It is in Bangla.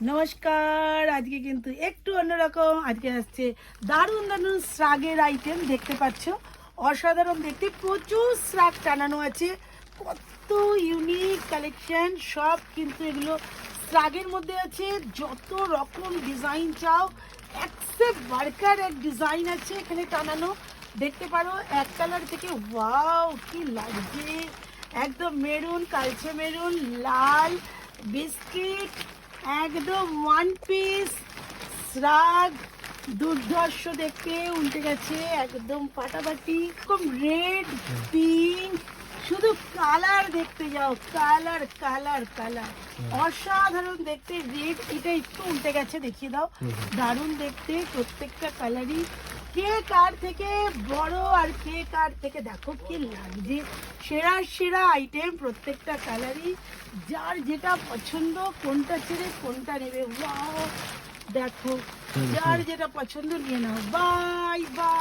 নমস্কার। আজকে কিন্তু একটু অন্যরকম। আজকে আসছে দারুণ দারুণ শ্রাগের আইটেম দেখতে পাচ্ছ। অসাধারণ দেখতে, প্রচুর শ্রাগ টানানো আছে, কত ইউনিক কালেকশন। সব কিন্তু এগুলো শ্রাগের মধ্যে আছে, যত রকম ডিজাইন চাও একসে বারকার এক ডিজাইন আছে এখানে টানানো। দেখতে পারো এক কালার থেকে, ওয়াও কি লাগছে, একদম মেরুন, কালচে মেরুন, লাল, বিস্কিট, একদম ওয়ান পিস শ্রাগ, দুর্ধর্ষ দেখতে, উল্টে গেছে একদম ফাটাফাটি, এরকম রেড, পিঙ্ক, শুধু কালার দেখতে যাও, কালার কালার কালার, অসাধারণ দেখতে। রেড এটা একটু উল্টে গেছে, দেখিয়ে দাও, দারুণ দেখতে প্রত্যেকটা কালারই। কে কার থেকে বড় আর কে কার থেকে, দেখো কি লাগছে, সেরা সেরা আইটেম প্রত্যেকটা কালারই। যার যেটা পছন্দ কোনটা ছেড়ে কোনটা নেবে, ওয়াও দেখো, যার যেটা পছন্দ নিয়ে নাও। Bye bye.